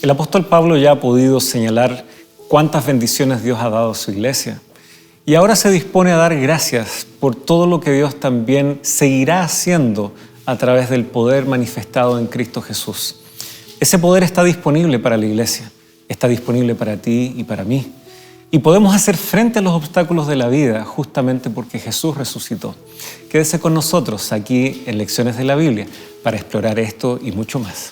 El apóstol Pablo ya ha podido señalar cuántas bendiciones Dios ha dado a su iglesia. Y ahora se dispone a dar gracias por todo lo que Dios también seguirá haciendo a través del poder manifestado en Cristo Jesús. Ese poder está disponible para la iglesia, está disponible para ti y para mí. Y podemos hacer frente a los obstáculos de la vida justamente porque Jesús resucitó. Quédese con nosotros aquí en Lecciones de la Biblia para explorar esto y mucho más.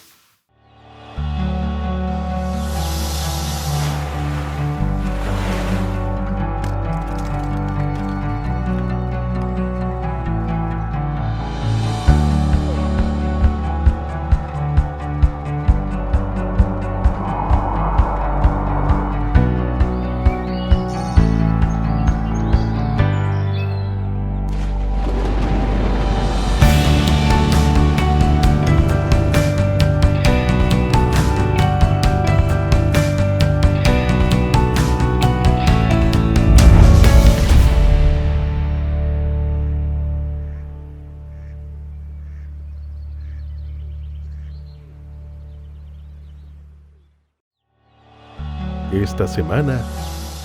Esta semana,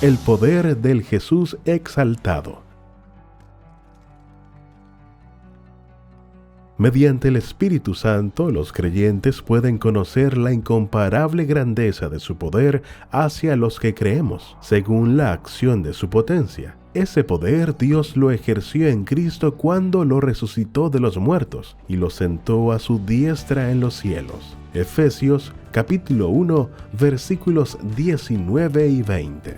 el poder del Jesús exaltado. Mediante el Espíritu Santo, los creyentes pueden conocer la incomparable grandeza de su poder hacia los que creemos, según la acción de su potencia. Ese poder Dios lo ejerció en Cristo cuando lo resucitó de los muertos y lo sentó a su diestra en los cielos. Efesios capítulo 1, versículos 19 y 20.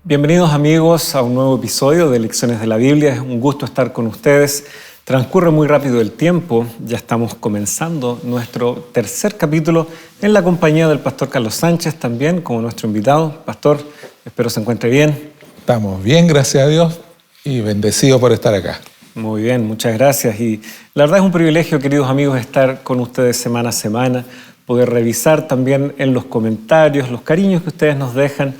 Bienvenidos amigos a un nuevo episodio de Lecciones de la Biblia. Es un gusto estar con ustedes. Transcurre muy rápido el tiempo. Ya estamos comenzando nuestro tercer capítulo en la compañía del pastor Carlos Sánchez, también como nuestro invitado. Pastor, espero se encuentre bien. Estamos bien, gracias a Dios, y bendecidos por estar acá. Muy bien, muchas gracias. Y la verdad es un privilegio, queridos amigos, estar con ustedes semana a semana, poder revisar también en los comentarios los cariños que ustedes nos dejan,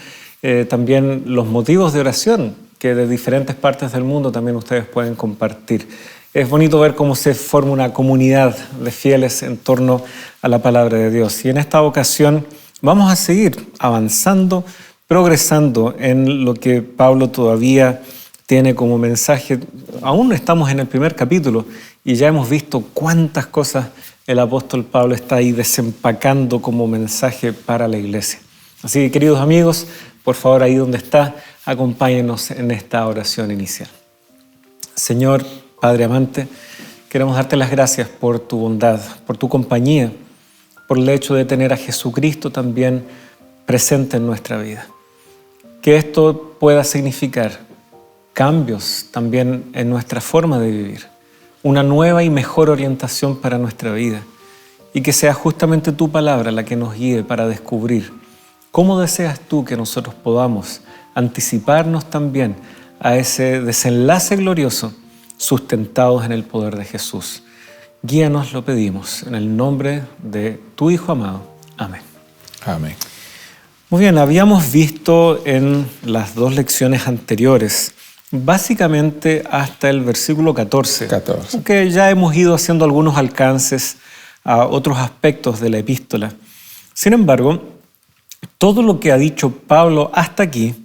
también los motivos de oración que de diferentes partes del mundo también ustedes pueden compartir. Es bonito ver cómo se forma una comunidad de fieles en torno a la palabra de Dios. Y en esta ocasión vamos a seguir avanzando, progresando en lo que Pablo todavía tiene como mensaje. Aún estamos en el primer capítulo y ya hemos visto cuántas cosas el apóstol Pablo está ahí desempacando como mensaje para la iglesia. Así que, queridos amigos, por favor, ahí donde está, acompáñenos en esta oración inicial. Señor, Padre amante, queremos darte las gracias por tu bondad, por tu compañía, por el hecho de tener a Jesucristo también presente en nuestra vida. Que esto pueda significar cambios también en nuestra forma de vivir, una nueva y mejor orientación para nuestra vida, y que sea justamente tu palabra la que nos guíe para descubrir cómo deseas tú que nosotros podamos anticiparnos también a ese desenlace glorioso sustentados en el poder de Jesús. Guíanos, lo pedimos, en el nombre de tu Hijo amado. Amén. Amén. Muy bien, habíamos visto en las dos lecciones anteriores básicamente hasta el versículo 14. Aunque ya hemos ido haciendo algunos alcances a otros aspectos de la epístola. Sin embargo, todo lo que ha dicho Pablo hasta aquí,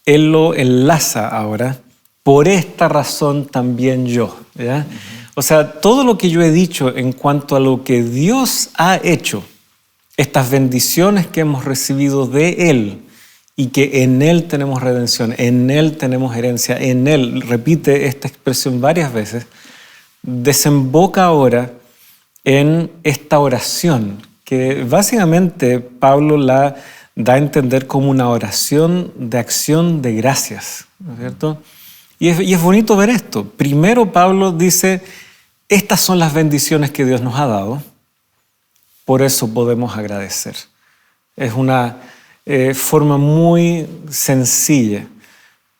él lo enlaza ahora. Por esta razón también yo. ¿Ya? O sea, todo lo que yo he dicho en cuanto a lo que Dios ha hecho, estas bendiciones que hemos recibido de Él, y que en Él tenemos redención, en Él tenemos herencia, en Él, repite esta expresión varias veces, desemboca ahora en esta oración, que básicamente Pablo la da a entender como una oración de acción de gracias, ¿no es cierto? Y es bonito ver esto. Primero Pablo dice, estas son las bendiciones que Dios nos ha dado, por eso podemos agradecer. Es una forma muy sencilla,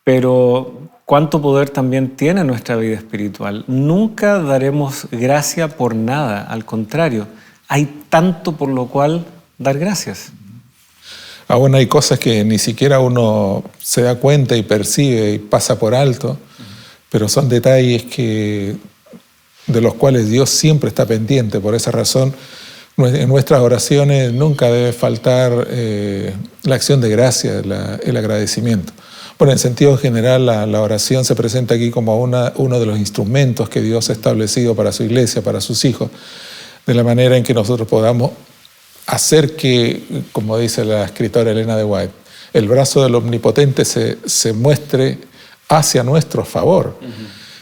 pero cuánto poder también tiene nuestra vida espiritual. Nunca daremos gracia por nada, al contrario, hay tanto por lo cual dar gracias. Aún hay cosas que ni siquiera uno se da cuenta y percibe y pasa por alto, pero son detalles que de los cuales Dios siempre está pendiente. Por esa razón, en nuestras oraciones nunca debe faltar la acción de gracia, el agradecimiento. Bueno, en sentido general, la oración se presenta aquí como uno de los instrumentos que Dios ha establecido para su iglesia, para sus hijos, de la manera en que nosotros podamos hacer que, como dice la escritora Elena de White, el brazo del Omnipotente se muestre hacia nuestro favor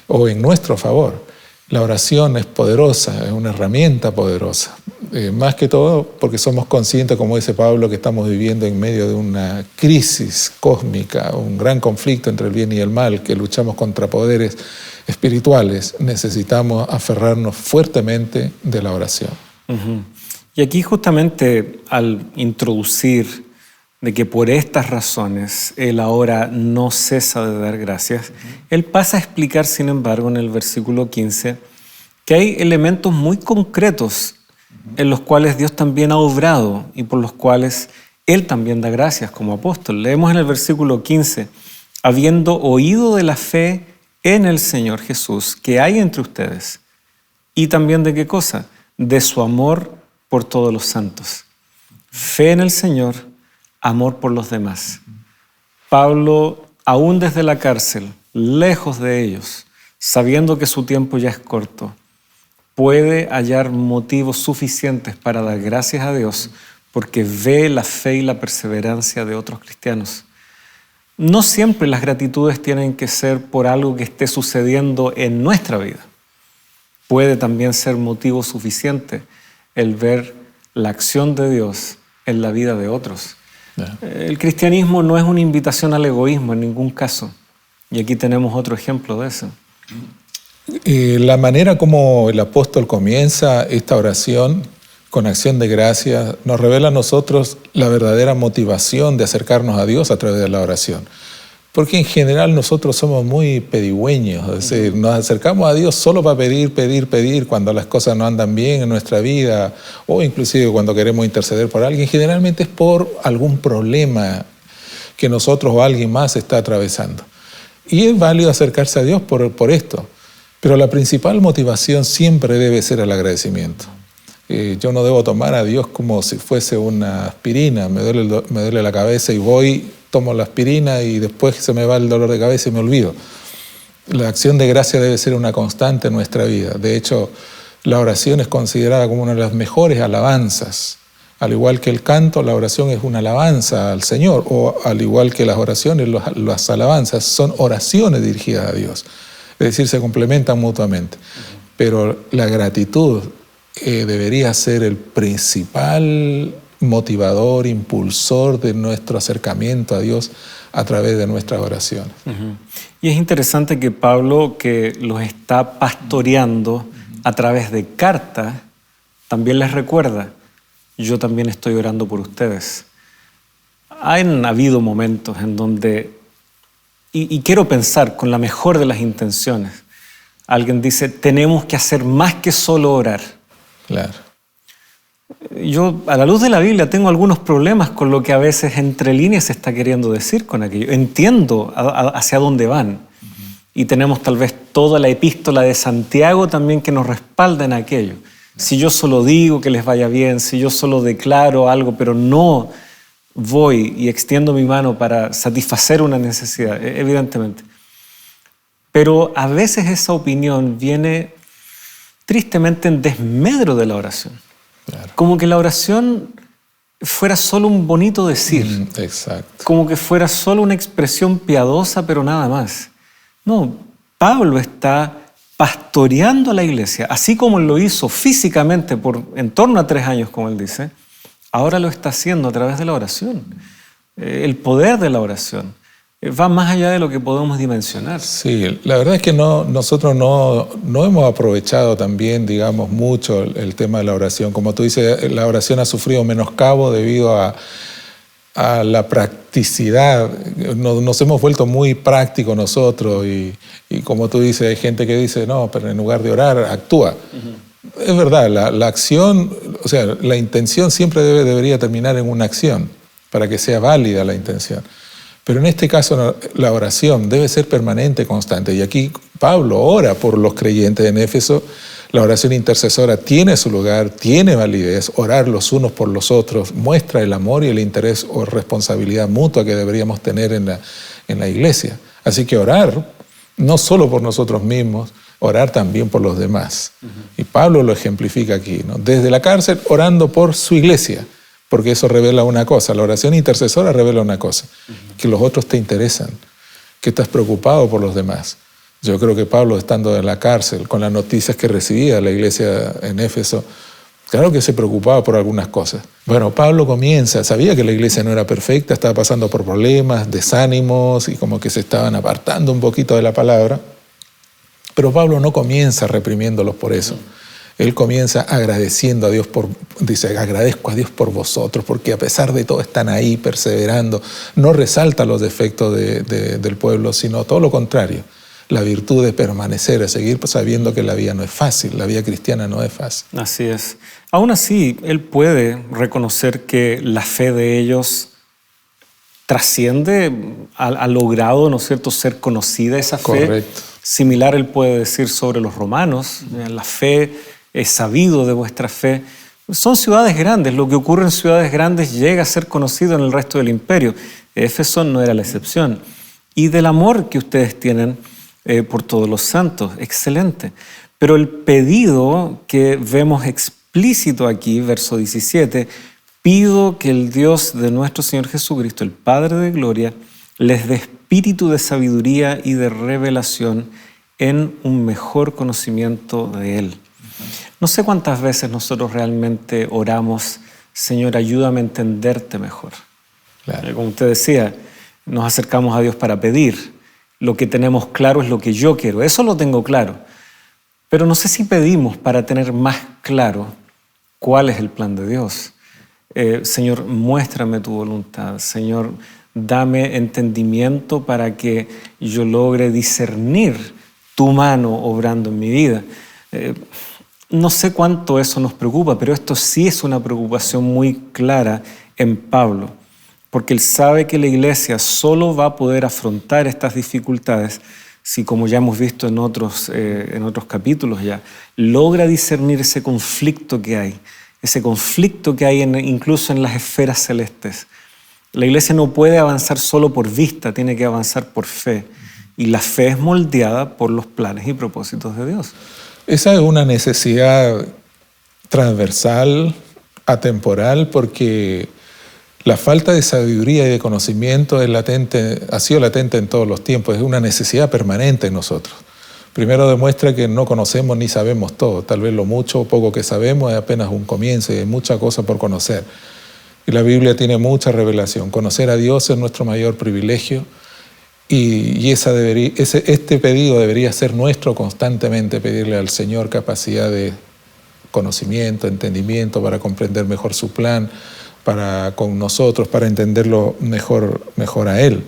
o en nuestro favor. La oración es poderosa, es una herramienta poderosa. Más que todo porque somos conscientes, como dice Pablo, que estamos viviendo en medio de una crisis cósmica, un gran conflicto entre el bien y el mal, que luchamos contra poderes espirituales. Necesitamos aferrarnos fuertemente de la oración. Y aquí justamente al introducir de que por estas razones Él ahora no cesa de dar gracias, Él pasa a explicar, sin embargo, en el versículo 15, que hay elementos muy concretos en los cuales Dios también ha obrado y por los cuales Él también da gracias como apóstol. Leemos en el versículo 15, habiendo oído de la fe en el Señor Jesús que hay entre ustedes, y también de qué cosa, de su amor por todos los santos. Fe en el Señor, amor por los demás. Pablo, aún desde la cárcel, lejos de ellos, sabiendo que su tiempo ya es corto, puede hallar motivos suficientes para dar gracias a Dios porque ve la fe y la perseverancia de otros cristianos. No siempre las gratitudes tienen que ser por algo que esté sucediendo en nuestra vida. Puede también ser motivo suficiente el ver la acción de Dios en la vida de otros. El cristianismo no es una invitación al egoísmo en ningún caso. Y aquí tenemos otro ejemplo de eso. La manera como el apóstol comienza esta oración con acción de gracias nos revela a nosotros la verdadera motivación de acercarnos a Dios a través de la oración. Porque en general nosotros somos muy pedigüeños, es decir, nos acercamos a Dios solo para pedir cuando las cosas no andan bien en nuestra vida o inclusive cuando queremos interceder por alguien. Generalmente es por algún problema que nosotros o alguien más está atravesando. Y es válido acercarse a Dios por esto, pero la principal motivación siempre debe ser el agradecimiento. Yo no debo tomar a Dios como si fuese una aspirina, me duele la cabeza y voy, tomo la aspirina y después se me va el dolor de cabeza y me olvido. La acción de gracia debe ser una constante en nuestra vida. De hecho, la oración es considerada como una de las mejores alabanzas. Al igual que el canto, la oración es una alabanza al Señor, o al igual que las oraciones, las alabanzas son oraciones dirigidas a Dios. Es decir, se complementan mutuamente. Pero la gratitud debería ser el principal motivador, impulsor de nuestro acercamiento a Dios a través de nuestras oraciones. Y es interesante que Pablo, que los está pastoreando a través de cartas, también les recuerda, yo también estoy orando por ustedes. Han habido momentos en donde, y quiero pensar con la mejor de las intenciones, alguien dice, tenemos que hacer más que solo orar. Claro. Yo, a la luz de la Biblia, tengo algunos problemas con lo que a veces entre líneas se está queriendo decir con aquello. Entiendo hacia dónde van. Y tenemos tal vez toda la epístola de Santiago también que nos respalda en aquello. Si yo solo digo que les vaya bien, si yo solo declaro algo, pero no voy y extiendo mi mano para satisfacer una necesidad, evidentemente. Pero a veces esa opinión viene tristemente en desmedro de la oración. Claro. Como que la oración fuera solo un bonito decir. Exacto. Como que fuera solo una expresión piadosa, pero nada más. No, Pablo está pastoreando a la iglesia, así como lo hizo físicamente por en torno a 3 años, como él dice, ahora lo está haciendo a través de la oración. El poder de la oración va más allá de lo que podemos dimensionar. Sí, la verdad es que nosotros no hemos aprovechado también, digamos, mucho el tema de la oración. Como tú dices, la oración ha sufrido menoscabo debido a la practicidad. Nos hemos vuelto muy prácticos nosotros y como tú dices, hay gente que dice, no, pero en lugar de orar, actúa. Es verdad, la acción, o sea, la intención siempre debería terminar en una acción para que sea válida la intención. Pero en este caso la oración debe ser permanente, constante. Y aquí Pablo ora por los creyentes en Éfeso La oración intercesora tiene su lugar, tiene validez. Orar los unos por los otros muestra el amor y el interés o responsabilidad mutua que deberíamos tener en la iglesia. Así que orar, no solo por nosotros mismos, orar también por los demás. Y Pablo lo ejemplifica aquí, ¿no? Desde la cárcel, orando por su iglesia, porque eso revela una cosa. La oración intercesora revela una cosa, que los otros te interesan, que estás preocupado por los demás. Yo creo que Pablo, estando en la cárcel, con las noticias que recibía de la iglesia en Éfeso, claro que se preocupaba por algunas cosas. Bueno, Pablo comienza, sabía que la iglesia no era perfecta, estaba pasando por problemas, desánimos y como que se estaban apartando un poquito de la palabra. Pero Pablo no comienza reprimiéndolos por eso. Él comienza agradeciendo a Dios dice, agradezco a Dios por vosotros, porque a pesar de todo están ahí perseverando. No resalta los defectos del pueblo, sino todo lo contrario. La virtud de permanecer, de seguir sabiendo que la vida no es fácil, la vida cristiana no es fácil. Así es. Aún así, él puede reconocer que la fe de ellos trasciende, ha logrado, ¿no es cierto?, ser conocida esa fe. Correcto. Similar él puede decir sobre los romanos, la fe es sabido de vuestra fe. Son ciudades grandes, lo que ocurre en ciudades grandes llega a ser conocido en el resto del imperio. Éfeso no era la excepción. Y del amor que ustedes tienen por todos los santos, excelente. Pero el pedido que vemos explícito aquí, verso 17, pido que el Dios de nuestro Señor Jesucristo, el Padre de gloria, les dé espíritu de sabiduría y de revelación en un mejor conocimiento de Él. No sé cuántas veces nosotros realmente oramos, Señor, ayúdame a entenderte mejor. Claro. Como usted decía, nos acercamos a Dios para pedir. Lo que tenemos claro es lo que yo quiero. Eso lo tengo claro. Pero no sé si pedimos para tener más claro cuál es el plan de Dios. Señor, muéstrame tu voluntad. Señor, dame entendimiento para que yo logre discernir tu mano obrando en mi vida. No sé cuánto eso nos preocupa, pero esto sí es una preocupación muy clara en Pablo, porque él sabe que la iglesia solo va a poder afrontar estas dificultades si, como ya hemos visto en otros capítulos ya, logra discernir ese conflicto que hay incluso en las esferas celestes. La iglesia no puede avanzar solo por vista, tiene que avanzar por fe. Y la fe es moldeada por los planes y propósitos de Dios. Esa es una necesidad transversal, atemporal, porque la falta de sabiduría y de conocimiento ha sido latente en todos los tiempos, es una necesidad permanente en nosotros. Primero demuestra que no conocemos ni sabemos todo, tal vez lo mucho o poco que sabemos es apenas un comienzo y hay mucha cosa por conocer. Y la Biblia tiene mucha revelación. Conocer a Dios es nuestro mayor privilegio y este pedido debería ser nuestro constantemente, pedirle al Señor capacidad de conocimiento, entendimiento para comprender mejor su plan, con nosotros, para entenderlo mejor a Él.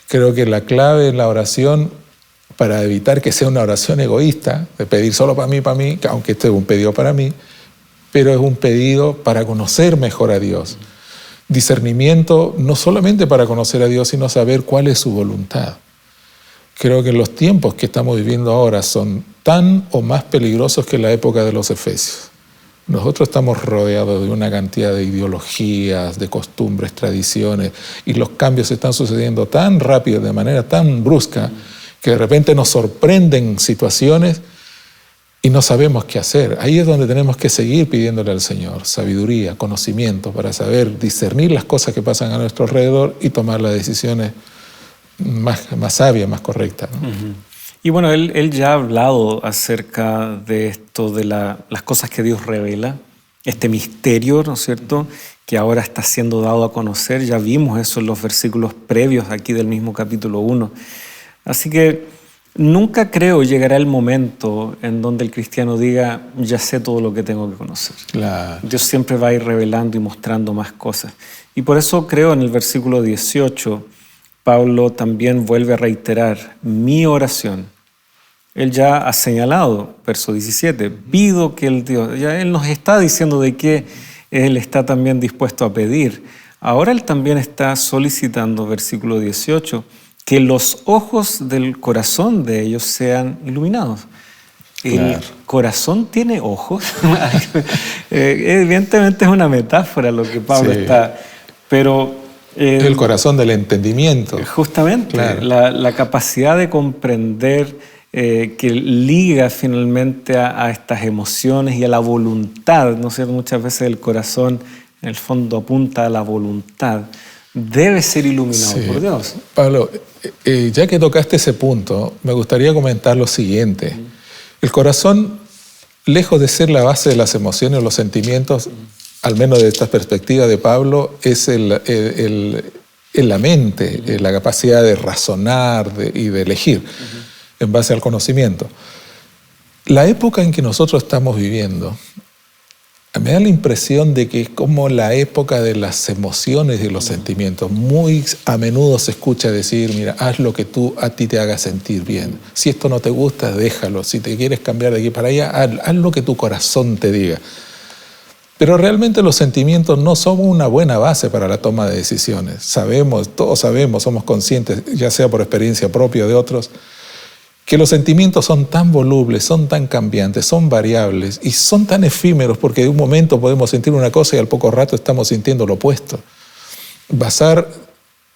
Creo que la clave en la oración, para evitar que sea una oración egoísta, de pedir solo para mí, aunque este es un pedido para mí, pero es un pedido para conocer mejor a Dios. Discernimiento no solamente para conocer a Dios, sino saber cuál es su voluntad. Creo que los tiempos que estamos viviendo ahora son tan o más peligrosos que la época de los Efesios. Nosotros estamos rodeados de una cantidad de ideologías, de costumbres, tradiciones, y los cambios están sucediendo tan rápido, de manera tan brusca, que de repente nos sorprenden situaciones y no sabemos qué hacer. Ahí es donde tenemos que seguir pidiéndole al Señor sabiduría, conocimiento, para saber discernir las cosas que pasan a nuestro alrededor y tomar las decisiones más sabias, más correctas, ¿no? Y bueno, él ya ha hablado acerca de esto, de las cosas que Dios revela, este misterio, ¿no es cierto?, que ahora está siendo dado a conocer. Ya vimos eso en los versículos previos aquí del mismo capítulo 1. Así que nunca creo llegará el momento en donde el cristiano diga, ya sé todo lo que tengo que conocer. Claro. Dios siempre va a ir revelando y mostrando más cosas. Y por eso creo en el versículo 18, Pablo también vuelve a reiterar mi oración. Él ya ha señalado, verso 17, pido que el Dios, ya él nos está diciendo de que él está también dispuesto a pedir. Ahora él también está solicitando, versículo 18, que los ojos del corazón de ellos sean iluminados. ¿El Claro. corazón tiene ojos? Evidentemente es una metáfora lo que Pablo Sí. está... Pero El corazón del entendimiento. justamente Claro. la capacidad de comprender que liga finalmente a estas emociones y a la voluntad, ¿no es cierto? Muchas veces el corazón en el fondo apunta a la voluntad. Debe ser iluminado Sí. por Dios. Pablo, ya que tocaste ese punto, me gustaría comentar lo siguiente. El corazón, lejos de ser la base de las emociones o los sentimientos, al menos de esta perspectiva de Pablo, es la mente, la capacidad de razonar y de elegir en base al conocimiento. La época en que nosotros estamos viviendo, me da la impresión de que es como la época de las emociones y los sentimientos. Muy a menudo se escucha decir, mira, haz lo que a ti te haga sentir bien. Si esto no te gusta, déjalo. Si te quieres cambiar de aquí para allá, haz lo que tu corazón te diga. Pero realmente los sentimientos no son una buena base para la toma de decisiones. Todos sabemos, somos conscientes, ya sea por experiencia propia o de otros, que los sentimientos son tan volubles, son tan cambiantes, son variables y son tan efímeros porque de un momento podemos sentir una cosa y al poco rato estamos sintiendo lo opuesto. Basar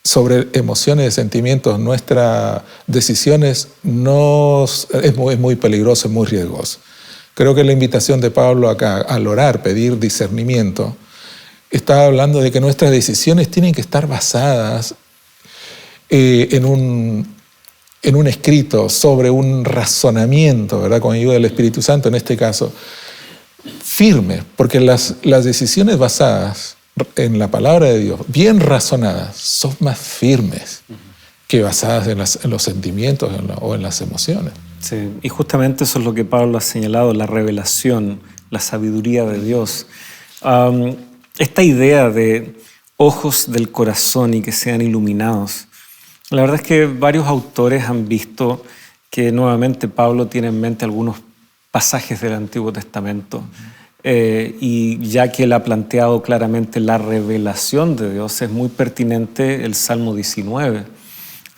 sobre emociones y sentimientos nuestras decisiones es muy peligroso, es muy riesgoso. Creo que la invitación de Pablo acá al orar, pedir discernimiento, está hablando de que nuestras decisiones tienen que estar basadas en un escrito, sobre un razonamiento, ¿verdad? Con ayuda del Espíritu Santo en este caso, firme, porque las decisiones basadas en la palabra de Dios, bien razonadas, son más firmes que basadas en los sentimientos o en las emociones. Sí, y justamente eso es lo que Pablo ha señalado, la revelación, la sabiduría de Dios. Esta idea de ojos del corazón y que sean iluminados. La verdad es que varios autores han visto que nuevamente Pablo tiene en mente algunos pasajes del Antiguo Testamento y ya que él ha planteado claramente la revelación de Dios, es muy pertinente el Salmo 19.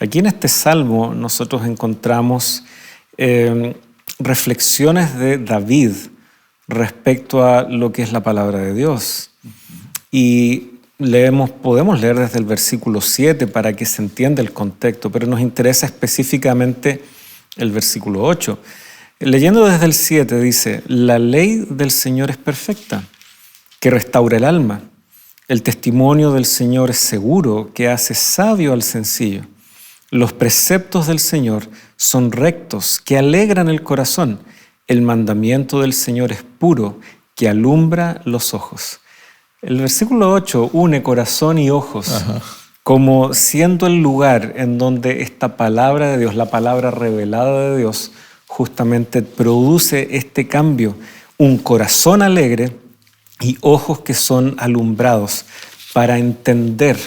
Aquí en este Salmo nosotros encontramos reflexiones de David respecto a lo que es la palabra de Dios. Y podemos leer desde el versículo 7 para que se entienda el contexto, pero nos interesa específicamente el versículo 8. Leyendo desde el 7 dice, la ley del Señor es perfecta, que restaura el alma. El testimonio del Señor es seguro, que hace sabio al sencillo. Los preceptos del Señor son rectos, que alegran el corazón. El mandamiento del Señor es puro, que alumbra los ojos. El versículo 8 une corazón y ojos como siendo el lugar en donde esta palabra de Dios, la palabra revelada de Dios, justamente produce este cambio. Un corazón alegre y ojos que son alumbrados para entender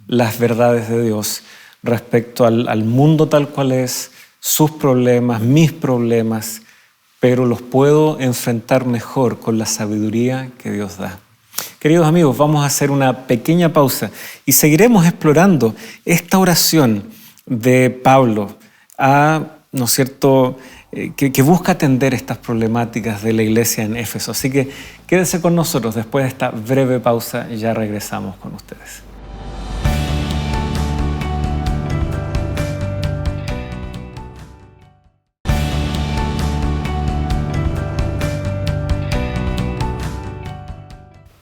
las verdades de Dios respecto al mundo tal cual es, sus problemas, mis problemas, pero los puedo enfrentar mejor con la sabiduría que Dios da. Queridos amigos, vamos a hacer una pequeña pausa y seguiremos explorando esta oración de Pablo, ¿no es cierto?, que busca atender estas problemáticas de la iglesia en Éfeso. Así que quédense con nosotros, después de esta breve pausa ya regresamos con ustedes.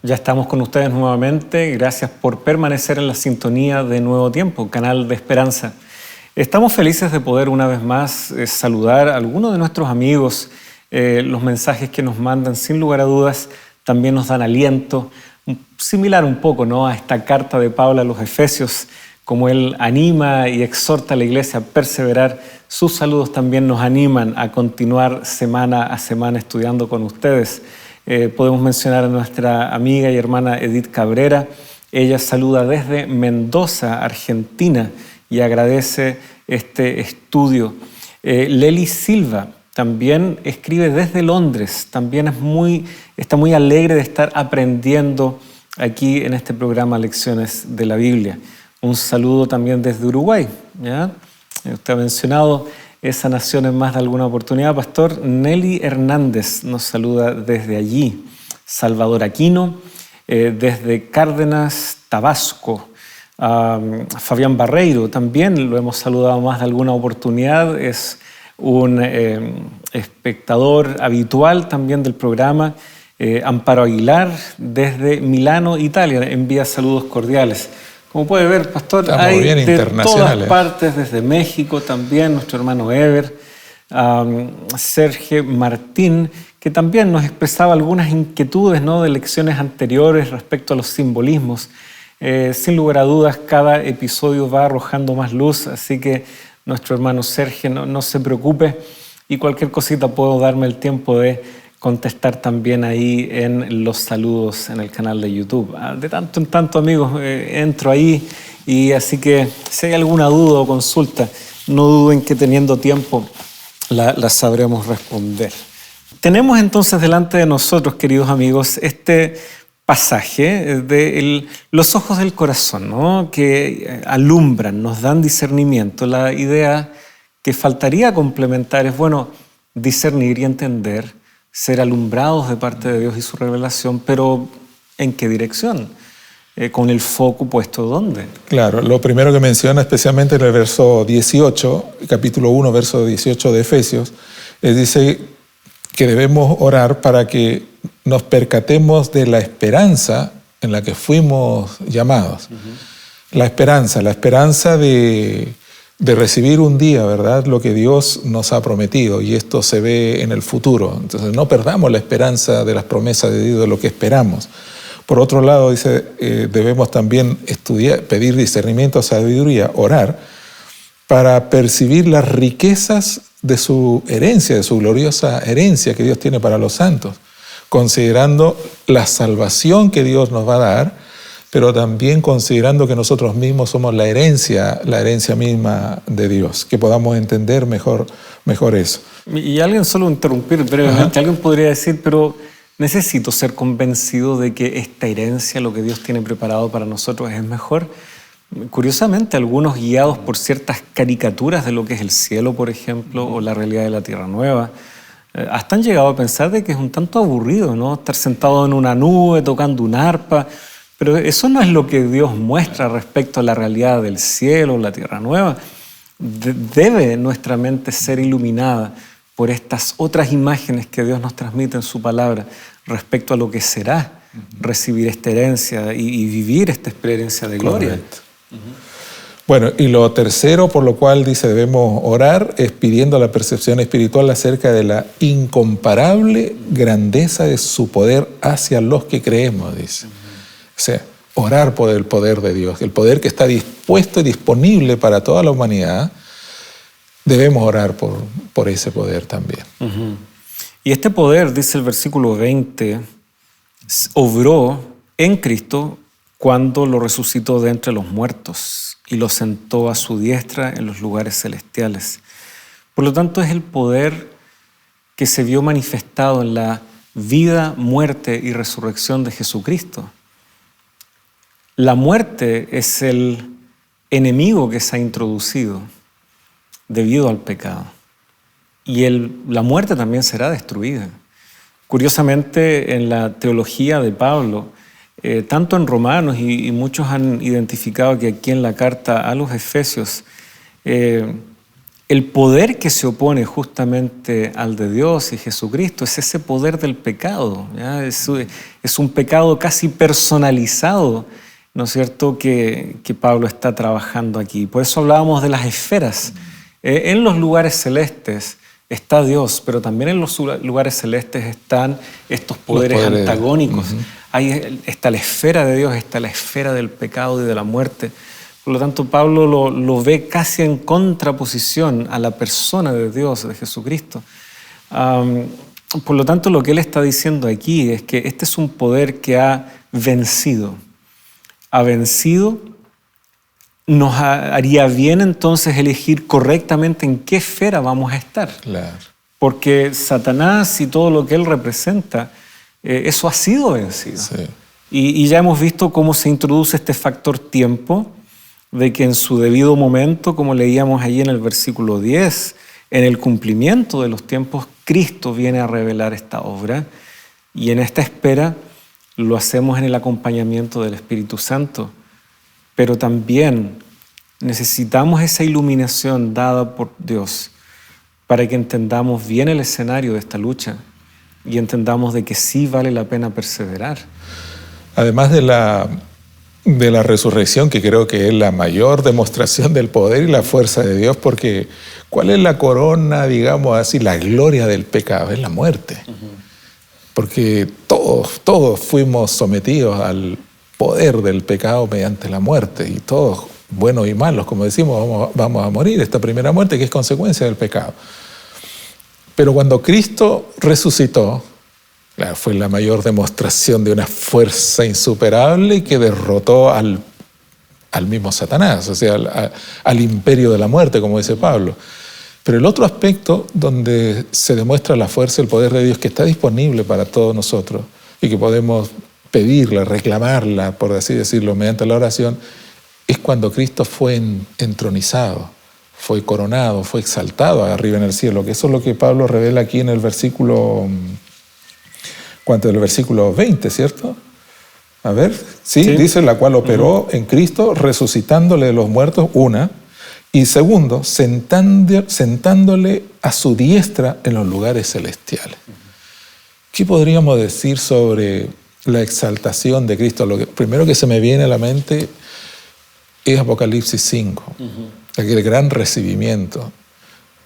Ya estamos con ustedes nuevamente. Gracias por permanecer en la sintonía de Nuevo Tiempo, canal de esperanza. Estamos felices de poder una vez más saludar a algunos de nuestros amigos. Los mensajes que nos mandan, sin lugar a dudas, también nos dan aliento. Similar un poco, ¿no?, a esta carta de Pablo a los Efesios, como él anima y exhorta a la iglesia a perseverar. Sus saludos también nos animan a continuar semana a semana estudiando con ustedes. Podemos mencionar a nuestra amiga y hermana Edith Cabrera. Ella saluda desde Mendoza, Argentina, y agradece este estudio. Leli Silva también escribe desde Londres. También está muy alegre de estar aprendiendo aquí en este programa Lecciones de la Biblia. Un saludo también desde Uruguay, ¿ya? Usted ha mencionado nación en más de alguna oportunidad. Pastor Nelly Hernández nos saluda desde allí. Salvador Aquino, desde Cárdenas, Tabasco. Fabián Barreiro también lo hemos saludado más de alguna oportunidad. Es un espectador habitual también del programa. Amparo Aguilar, desde Milano, Italia, envía saludos cordiales. Como puede ver, Pastor, estamos hay bien de todas partes, desde México también, nuestro hermano Ever, Sergio Martín, que también nos expresaba algunas inquietudes, ¿no?, de lecciones anteriores respecto a los simbolismos. Sin lugar a dudas, cada episodio va arrojando más luz, así que nuestro hermano Sergio no se preocupe, y cualquier cosita puedo darme el tiempo de contestar también ahí en los saludos en el canal de YouTube. De tanto en tanto, amigos, entro ahí, y así que si hay alguna duda o consulta, no duden que teniendo tiempo la sabremos responder. Tenemos entonces delante de nosotros, queridos amigos, este pasaje de los ojos del corazón, ¿no?, que alumbran, nos dan discernimiento. La idea que faltaría complementar es, bueno, discernir y entender, ser alumbrados de parte de Dios y su revelación, pero ¿en qué dirección? Con el foco puesto ¿dónde? Claro, lo primero que menciona, especialmente en el verso 18, capítulo 1, verso 18 de Efesios, dice que debemos orar para que nos percatemos de la esperanza en la que fuimos llamados. La esperanza de recibir un día, ¿verdad?, lo que Dios nos ha prometido, y esto se ve en el futuro. Entonces no perdamos la esperanza de las promesas de Dios, de lo que esperamos. Por otro lado, dice, debemos también estudiar, pedir discernimiento, sabiduría, orar, para percibir las riquezas de su herencia, de su gloriosa herencia que Dios tiene para los santos, considerando la salvación que Dios nos va a dar, pero también considerando que nosotros mismos somos la herencia misma de Dios, que podamos entender mejor eso. Y alguien, solo interrumpir brevemente, alguien podría decir, pero necesito ser convencido de que esta herencia, lo que Dios tiene preparado para nosotros, es mejor. Curiosamente, algunos guiados por ciertas caricaturas de lo que es el cielo, por ejemplo, o la realidad de la tierra nueva, hasta han llegado a pensar de que es un tanto aburrido, ¿no?, estar sentado en una nube tocando un arpa. Pero eso no es lo que Dios muestra respecto a la realidad del cielo, la tierra nueva. Debe nuestra mente ser iluminada por estas otras imágenes que Dios nos transmite en su palabra respecto a lo que será recibir esta herencia y vivir esta experiencia de gloria. Correcto. Bueno, y lo tercero por lo cual dice debemos orar es pidiendo la percepción espiritual acerca de la incomparable grandeza de su poder hacia los que creemos, dice. O sea, orar por el poder de Dios, el poder que está dispuesto y disponible para toda la humanidad. Debemos orar por ese poder también. Y este poder, dice el versículo 20, obró en Cristo cuando lo resucitó de entre los muertos y lo sentó a su diestra en los lugares celestiales. Por lo tanto, es el poder que se vio manifestado en la vida, muerte y resurrección de Jesucristo. La muerte es el enemigo que se ha introducido debido al pecado. Y la muerte también será destruida. Curiosamente, en la teología de Pablo, tanto en Romanos y muchos han identificado que aquí en la carta a los Efesios, el poder que se opone justamente al de Dios y Jesucristo es ese poder del pecado, ¿ya? Es un pecado casi personalizado, ¿no es cierto?, que Pablo está trabajando aquí. Por eso hablábamos de las esferas. En los lugares celestes está Dios, pero también en los lugares celestes están estos poderes antagónicos. Ahí está la esfera de Dios, está la esfera del pecado y de la muerte. Por lo tanto, Pablo lo ve casi en contraposición a la persona de Dios, de Jesucristo. Por lo tanto, lo que él está diciendo aquí es que este es un poder que ha vencido. Ha vencido. Nos haría bien entonces elegir correctamente en qué esfera vamos a estar. Claro. Porque Satanás y todo lo que él representa, eso ha sido vencido. Sí. Y ya hemos visto cómo se introduce este factor tiempo, de que en su debido momento, como leíamos allí en el versículo 10, en el cumplimiento de los tiempos, Cristo viene a revelar esta obra, y en esta espera lo hacemos en el acompañamiento del Espíritu Santo, pero también necesitamos esa iluminación dada por Dios para que entendamos bien el escenario de esta lucha y entendamos de que sí vale la pena perseverar. Además de la resurrección, que creo que es la mayor demostración del poder y la fuerza de Dios, porque ¿cuál es la corona, digamos así, la gloria del pecado? Es la muerte. Porque todos fuimos sometidos al poder del pecado mediante la muerte, y todos, buenos y malos, como decimos, vamos a morir, esta primera muerte que es consecuencia del pecado. Pero cuando Cristo resucitó, claro, fue la mayor demostración de una fuerza insuperable que derrotó al mismo Satanás, o sea, al imperio de la muerte, como dice Pablo. Pero el otro aspecto donde se demuestra la fuerza y el poder de Dios, que está disponible para todos nosotros y que podemos pedirla, reclamarla, por así decirlo, mediante la oración, es cuando Cristo fue entronizado, fue coronado, fue exaltado arriba en el cielo, que eso es lo que Pablo revela aquí en el versículo, ¿cuánto? El versículo 20, ¿cierto? A ver, sí, dice, la cual operó en Cristo, resucitándole de los muertos, una, y segundo, sentándole a su diestra en los lugares celestiales. ¿Qué podríamos decir sobre la exaltación de Cristo? Lo primero que se me viene a la mente es Apocalipsis 5, aquel gran recibimiento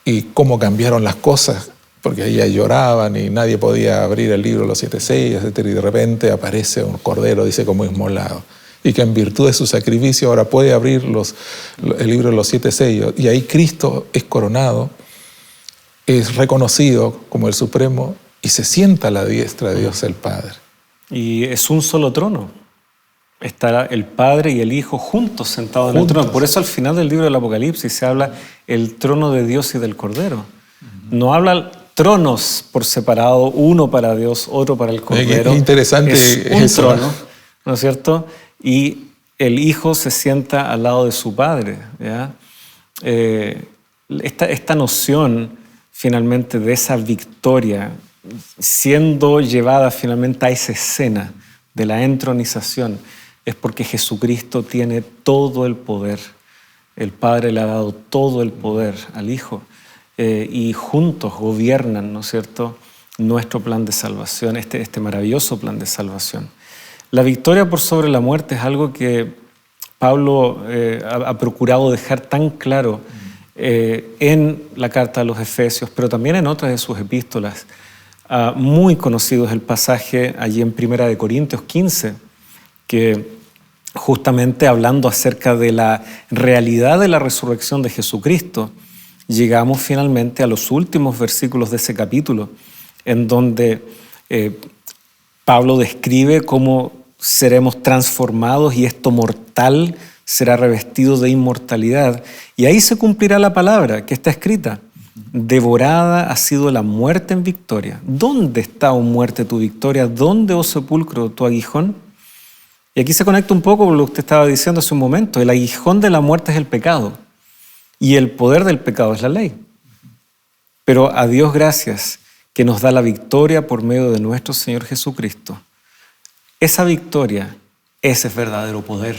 y cómo cambiaron las cosas, porque ahí ya lloraban y nadie podía abrir el libro de los 7 sellos, etc. Y de repente aparece un cordero, dice, como inmolado, y que en virtud de su sacrificio ahora puede abrir el libro de los 7 sellos, y ahí Cristo es coronado, es reconocido como el Supremo y se sienta a la diestra de Dios el Padre. Y es un solo trono. Está el Padre y el Hijo juntos sentados en el trono. Por eso al final del libro del Apocalipsis se habla el trono de Dios y del Cordero. No habla tronos por separado, uno para Dios, otro para el Cordero. Es interesante. Es un trono, ¿no es cierto? Y el Hijo se sienta al lado de su Padre, ¿ya? Esta noción finalmente de esa victoria siendo llevada finalmente a esa escena de la entronización es porque Jesucristo tiene todo el poder. El Padre le ha dado todo el poder al Hijo y juntos gobiernan, ¿no es cierto?, nuestro plan de salvación, este maravilloso plan de salvación. La victoria por sobre la muerte es algo que Pablo ha procurado dejar tan claro en la carta a los Efesios, pero también en otras de sus epístolas. Muy conocido es el pasaje allí en 1 Corintios 15, que justamente hablando acerca de la realidad de la resurrección de Jesucristo, llegamos finalmente a los últimos versículos de ese capítulo, en donde Pablo describe cómo seremos transformados y esto mortal será revestido de inmortalidad. Y ahí se cumplirá la palabra que está escrita: devorada ha sido la muerte en victoria. ¿Dónde está, oh muerte, tu victoria? ¿Dónde, oh sepulcro, tu aguijón? Y aquí se conecta un poco con lo que usted estaba diciendo hace un momento. El aguijón de la muerte es el pecado y el poder del pecado es la ley. Pero a Dios gracias que nos da la victoria por medio de nuestro Señor Jesucristo. Esa victoria, ese es verdadero poder.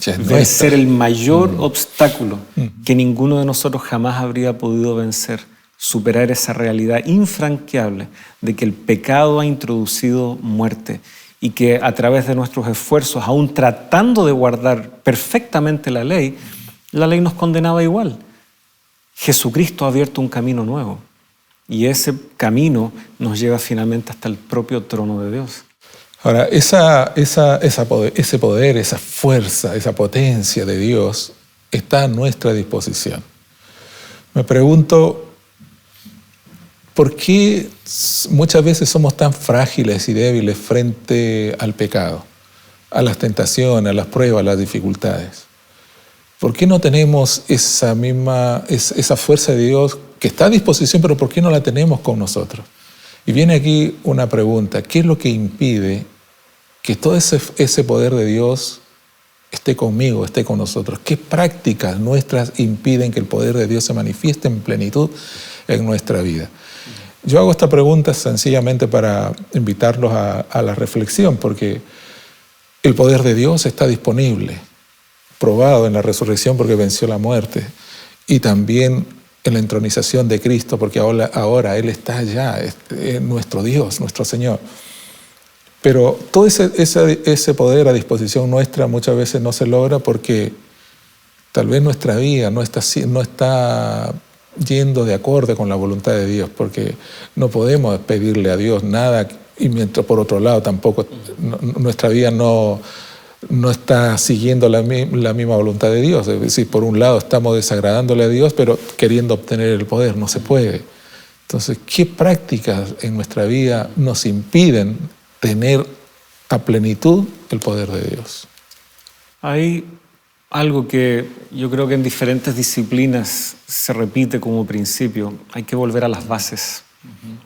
Debe ser el mayor obstáculo que ninguno de nosotros jamás habría podido vencer. Superar esa realidad infranqueable de que el pecado ha introducido muerte y que a través de nuestros esfuerzos, aún tratando de guardar perfectamente la ley nos condenaba igual. Jesucristo ha abierto un camino nuevo y ese camino nos lleva finalmente hasta el propio trono de Dios. Ahora, ese poder, esa fuerza, esa potencia de Dios está a nuestra disposición. Me pregunto, ¿por qué muchas veces somos tan frágiles y débiles frente al pecado, a las tentaciones, a las pruebas, a las dificultades? ¿Por qué no tenemos esa fuerza de Dios que está a disposición, pero por qué no la tenemos con nosotros? Y viene aquí una pregunta: ¿qué es lo que impide que todo ese poder de Dios esté conmigo, esté con nosotros? ¿Qué prácticas nuestras impiden que el poder de Dios se manifieste en plenitud en nuestra vida. Yo hago esta pregunta sencillamente para invitarlos a la reflexión, porque el poder de Dios está disponible, probado en la resurrección porque venció la muerte, y también en la entronización de Cristo, porque ahora Él está allá, es nuestro Dios, nuestro Señor. Pero todo ese poder a disposición nuestra muchas veces no se logra porque tal vez nuestra vida no está yendo de acorde con la voluntad de Dios, porque no podemos pedirle a Dios nada y mientras por otro lado tampoco nuestra vida no está siguiendo la misma voluntad de Dios. Es decir, por un lado estamos desagradándole a Dios, pero queriendo obtener el poder, no se puede. Entonces, ¿qué prácticas en nuestra vida nos impiden tener a plenitud el poder de Dios? Hay algo que yo creo que en diferentes disciplinas se repite como principio. Hay que volver a las bases.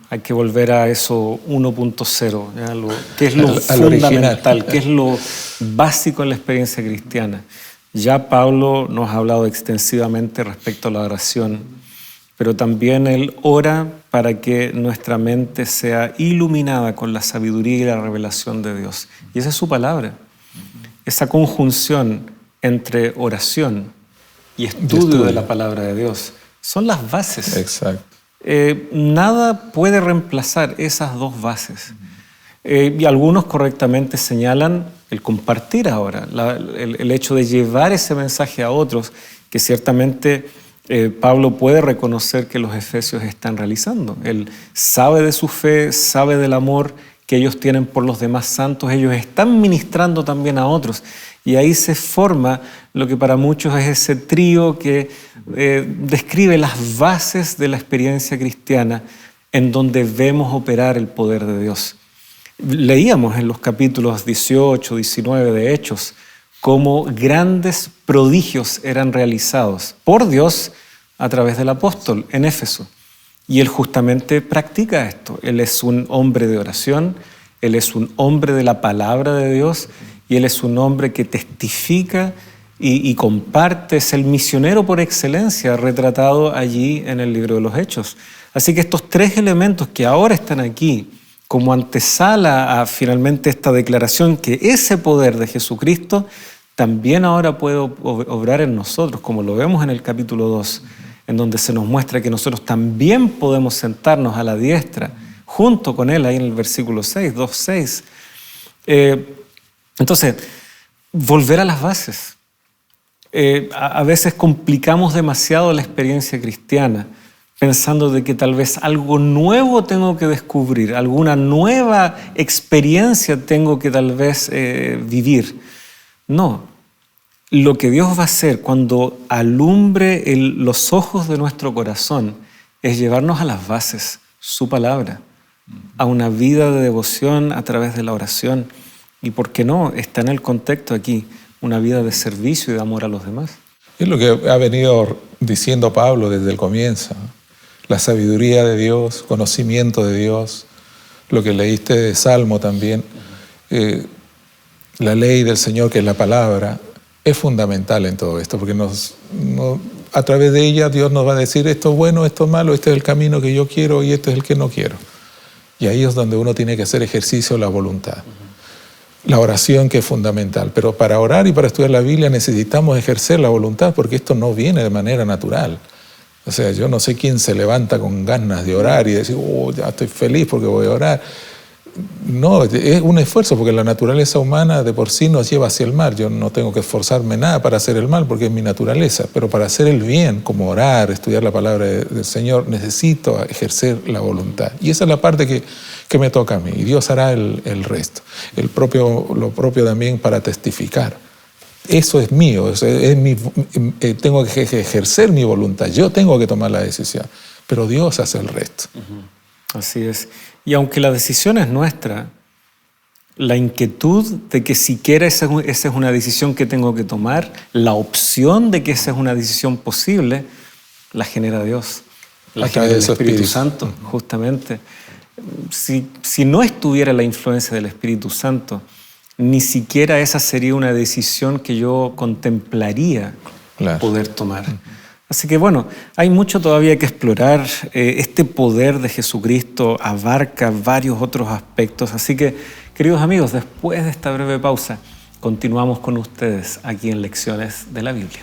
Hay que volver a eso 1.0, que es lo fundamental, que es lo básico en la experiencia cristiana. Ya Pablo nos ha hablado extensivamente respecto a la oración, pero también él ora para que nuestra mente sea iluminada con la sabiduría y la revelación de Dios. Y esa es su palabra. Esa conjunción entre oración y estudio de la palabra de Dios son las bases. Exacto. Nada puede reemplazar esas dos bases. Y algunos correctamente señalan el compartir ahora, el hecho de llevar ese mensaje a otros, que ciertamente Pablo puede reconocer que los efesios están realizando. Él sabe de su fe, sabe del amor que ellos tienen por los demás santos, ellos están ministrando también a otros. Y ahí se forma lo que para muchos es ese trío que describe las bases de la experiencia cristiana en donde vemos operar el poder de Dios. Leíamos en los capítulos 18, 19 de Hechos cómo grandes prodigios eran realizados por Dios a través del apóstol en Éfeso. Y él justamente practica esto. Él es un hombre de oración, él es un hombre de la palabra de Dios y él es un hombre que testifica y comparte. Es el misionero por excelencia retratado allí en el libro de los Hechos. Así que estos tres elementos que ahora están aquí como antesala a finalmente esta declaración que ese poder de Jesucristo también ahora puede obrar en nosotros, como lo vemos en el capítulo 2, en donde se nos muestra que nosotros también podemos sentarnos a la diestra junto con Él, ahí en el versículo 6, 2:6. Entonces, volver a las bases. A veces complicamos demasiado la experiencia cristiana, pensando de que tal vez algo nuevo tengo que descubrir, alguna nueva experiencia tengo que tal vez vivir. No. Lo que Dios va a hacer cuando alumbre los ojos de nuestro corazón es llevarnos a las bases, su palabra, a una vida de devoción a través de la oración. Y por qué no, está en el contexto aquí, una vida de servicio y de amor a los demás. Es lo que ha venido diciendo Pablo desde el comienzo. La sabiduría de Dios, conocimiento de Dios, lo que leíste de Salmo también, la ley del Señor, que es la palabra, es fundamental en todo esto, porque a través de ella Dios nos va a decir esto es bueno, esto es malo, este es el camino que yo quiero y este es el que no quiero. Y ahí es donde uno tiene que hacer ejercicio de la voluntad. La oración, que es fundamental, pero para orar y para estudiar la Biblia necesitamos ejercer la voluntad, porque esto no viene de manera natural. O sea, yo no sé quién se levanta con ganas de orar y decir, ya estoy feliz porque voy a orar. No, es un esfuerzo, porque la naturaleza humana de por sí nos lleva hacia el mal. Yo no tengo que esforzarme nada para hacer el mal, porque es mi naturaleza. Pero para hacer el bien, como orar, estudiar la palabra del Señor, necesito ejercer la voluntad. Y esa es la parte que me toca a mí. Y Dios hará el resto. Lo propio también para testificar. Eso es mío, tengo que ejercer mi voluntad. Yo tengo que tomar la decisión. Pero Dios hace el resto. Así es. Y aunque la decisión es nuestra, la inquietud de que siquiera esa es una decisión que tengo que tomar, la opción de que esa es una decisión posible, la genera Dios, la genera el Espíritu Santo, justamente. Si no estuviera la influencia del Espíritu Santo, ni siquiera esa sería una decisión que yo contemplaría poder tomar. Así que bueno, hay mucho todavía que explorar. Este poder de Jesucristo abarca varios otros aspectos. Así que, queridos amigos, después de esta breve pausa, continuamos con ustedes aquí en Lecciones de la Biblia.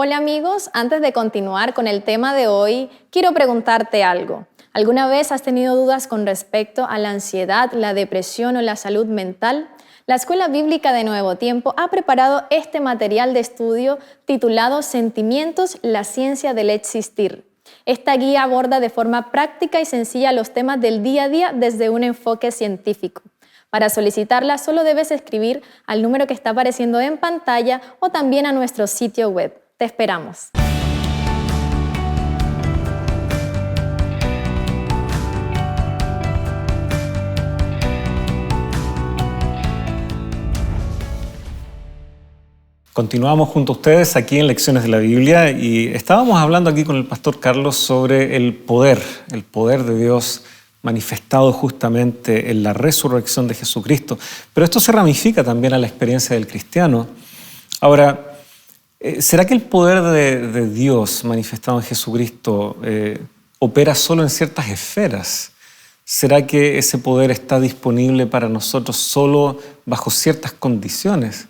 Hola amigos, antes de continuar con el tema de hoy, quiero preguntarte algo. ¿Alguna vez has tenido dudas con respecto a la ansiedad, la depresión o la salud mental? La Escuela Bíblica de Nuevo Tiempo ha preparado este material de estudio titulado Sentimientos, la ciencia del existir. Esta guía aborda de forma práctica y sencilla los temas del día a día desde un enfoque científico. Para solicitarla solo debes escribir al número que está apareciendo en pantalla o también a nuestro sitio web. Te esperamos. Continuamos junto a ustedes aquí en Lecciones de la Biblia y estábamos hablando aquí con el pastor Carlos sobre el poder de Dios manifestado justamente en la resurrección de Jesucristo. Pero esto se ramifica también a la experiencia del cristiano. Ahora, ¿será que el poder de Dios manifestado en Jesucristo opera solo en ciertas esferas? ¿Será que ese poder está disponible para nosotros solo bajo ciertas condiciones?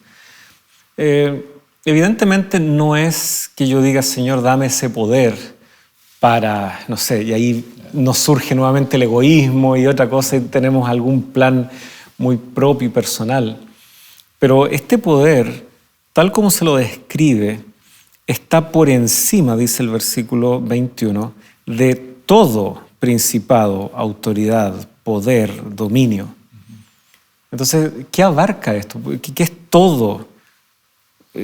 Evidentemente no es que yo diga, Señor, dame ese poder para, no sé, y ahí nos surge nuevamente el egoísmo y otra cosa y tenemos algún plan muy propio y personal. Pero este poder, tal como se lo describe, está por encima, dice el versículo 21, de todo principado, autoridad, poder, dominio. Entonces, ¿qué abarca esto? ¿Qué es todo?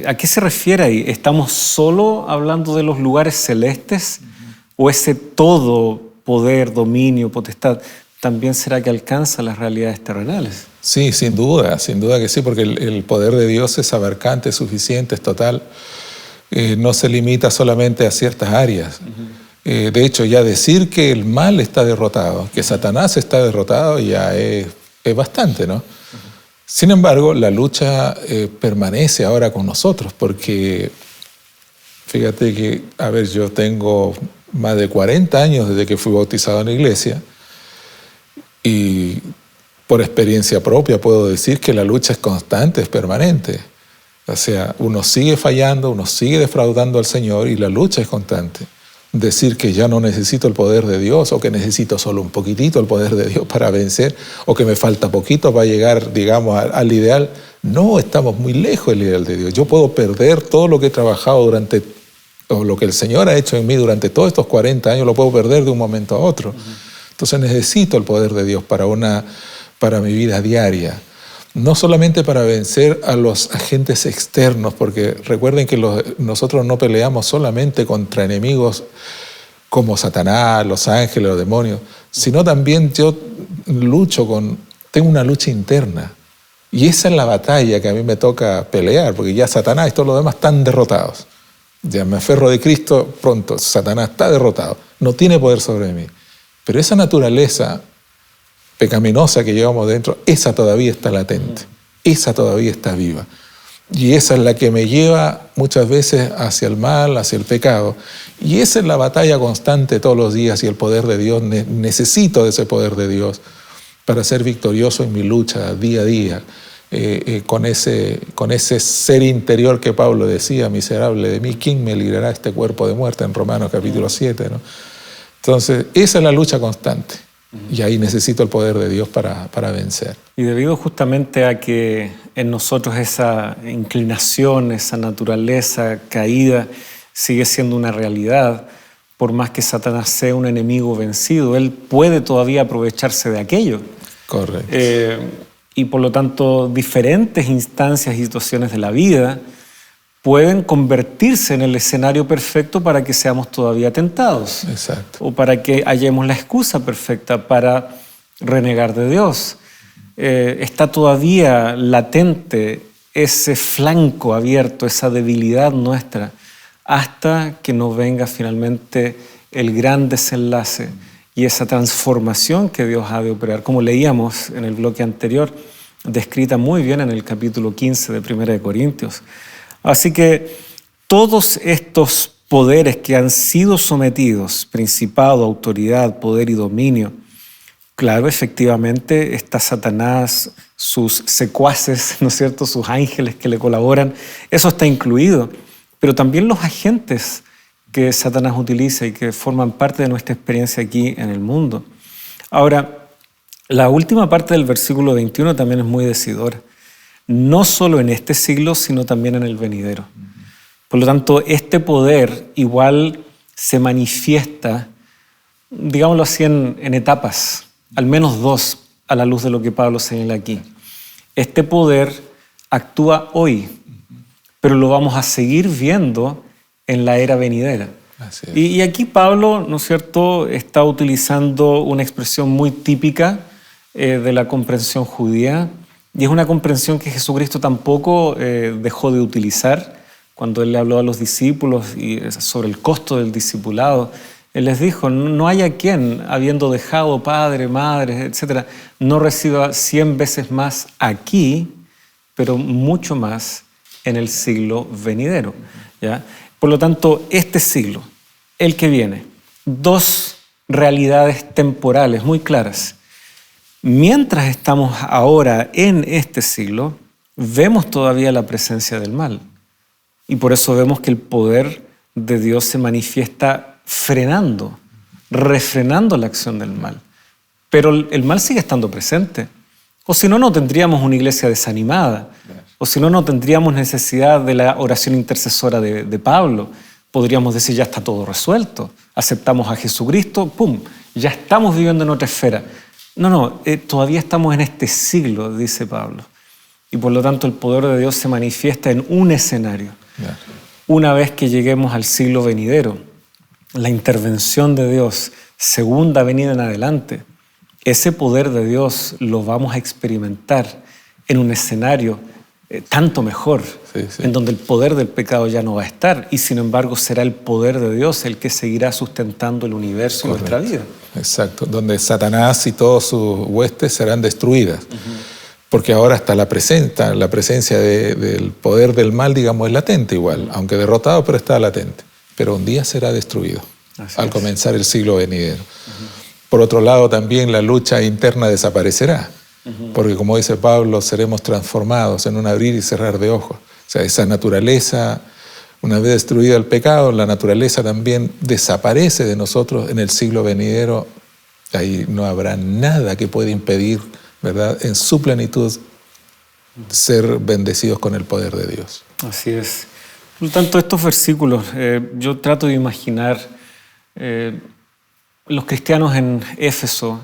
¿A qué se refiere ahí? ¿Estamos solo hablando de los lugares celestes? ¿O ese todo poder, dominio, potestad, también será que alcanza las realidades terrenales? Sí, sin duda que sí, porque el poder de Dios es abarcante, es suficiente, es total. No se limita solamente a ciertas áreas. De hecho, ya decir que el mal está derrotado, que Satanás está derrotado, ya es bastante, ¿no? Sin embargo, la lucha permanece ahora con nosotros, porque fíjate que, yo tengo más de 40 años desde que fui bautizado en la iglesia y por experiencia propia puedo decir que la lucha es constante, es permanente. O sea, uno sigue fallando, uno sigue defraudando al Señor y la lucha es constante. Decir que ya no necesito el poder de Dios o que necesito solo un poquitito el poder de Dios para vencer o que me falta poquito para llegar, digamos, al ideal. No, estamos muy lejos del ideal de Dios. Yo puedo perder todo lo que he trabajado o lo que el Señor ha hecho en mí durante todos estos 40 años, lo puedo perder de un momento a otro. Entonces necesito el poder de Dios para mi vida diaria. No solamente para vencer a los agentes externos, porque recuerden que nosotros no peleamos solamente contra enemigos como Satanás, los ángeles, los demonios, sino también yo tengo una lucha interna. Y esa es la batalla que a mí me toca pelear, porque ya Satanás y todos los demás están derrotados. Ya me aferro de Cristo, pronto, Satanás está derrotado, no tiene poder sobre mí. Pero esa naturaleza pecaminosa que llevamos dentro, esa todavía está latente, esa todavía está viva. Y esa es la que me lleva muchas veces hacia el mal, hacia el pecado. Y esa es la batalla constante todos los días y el poder de Dios. Necesito de ese poder de Dios para ser victorioso en mi lucha día a día, con ese ser interior que Pablo decía, miserable de mí, ¿quién me librará este cuerpo de muerte? En Romanos capítulo 7, ¿no? Entonces, esa es la lucha constante. Y ahí necesito el poder de Dios para vencer. Y debido justamente a que en nosotros esa inclinación, esa naturaleza caída sigue siendo una realidad, por más que Satanás sea un enemigo vencido, él puede todavía aprovecharse de aquello. Correcto. Y por lo tanto, diferentes instancias y situaciones de la vida pueden convertirse en el escenario perfecto para que seamos todavía tentados. Exacto. O para que hallemos la excusa perfecta para renegar de Dios. Está todavía latente ese flanco abierto, esa debilidad nuestra, hasta que nos venga finalmente el gran desenlace y esa transformación que Dios ha de operar, como leíamos en el bloque anterior, descrita muy bien en el capítulo 15 de 1 Corintios. Así que todos estos poderes que han sido sometidos, principado, autoridad, poder y dominio, claro, efectivamente está Satanás, sus secuaces, ¿no es cierto?, sus ángeles que le colaboran, eso está incluido, pero también los agentes que Satanás utiliza y que forman parte de nuestra experiencia aquí en el mundo. Ahora, la última parte del versículo 21 también es muy decidora, no solo en este siglo, sino también en el venidero. Por lo tanto, este poder igual se manifiesta, digámoslo así, en etapas, al menos dos, a la luz de lo que Pablo señala aquí. Este poder actúa hoy, pero lo vamos a seguir viendo en la era venidera. Así es. Y aquí Pablo, ¿no es cierto?, está utilizando una expresión muy típica de la comprensión judía, y es una comprensión que Jesucristo tampoco dejó de utilizar cuando Él le habló a los discípulos y sobre el costo del discipulado. Él les dijo, no haya quien, habiendo dejado padre, madre, etc., no reciba 100 veces más aquí, pero mucho más en el siglo venidero, ¿ya? Por lo tanto, este siglo, el que viene, dos realidades temporales muy claras. Mientras estamos ahora en este siglo, vemos todavía la presencia del mal. Y por eso vemos que el poder de Dios se manifiesta frenando, refrenando la acción del mal. Pero el mal sigue estando presente. O si no, no tendríamos una iglesia desanimada. O si no, no tendríamos necesidad de la oración intercesora de Pablo. Podríamos decir, ya está todo resuelto. Aceptamos a Jesucristo, ¡pum! Ya estamos viviendo en otra esfera. No, todavía estamos en este siglo, dice Pablo. Y por lo tanto el poder de Dios se manifiesta en un escenario. Una vez que lleguemos al siglo venidero, la intervención de Dios, segunda venida en adelante, ese poder de Dios lo vamos a experimentar en un escenario tanto mejor, en donde el poder del pecado ya no va a estar y sin embargo será el poder de Dios el que seguirá sustentando el universo y nuestra vida. Exacto, donde Satanás y todas sus huestes serán destruidas. Porque ahora está la presencia del poder del mal, digamos, es latente igual, aunque derrotado, pero está latente. Pero un día será destruido al comenzar el siglo venidero. Por otro lado, también la lucha interna desaparecerá, porque como dice Pablo, seremos transformados en un abrir y cerrar de ojos. O sea, esa naturaleza, una vez destruido el pecado, la naturaleza también desaparece de nosotros en el siglo venidero. Ahí no habrá nada que pueda impedir, ¿verdad?, en su plenitud ser bendecidos con el poder de Dios. Así es. Por lo tanto, estos versículos, yo trato de imaginar, los cristianos en Éfeso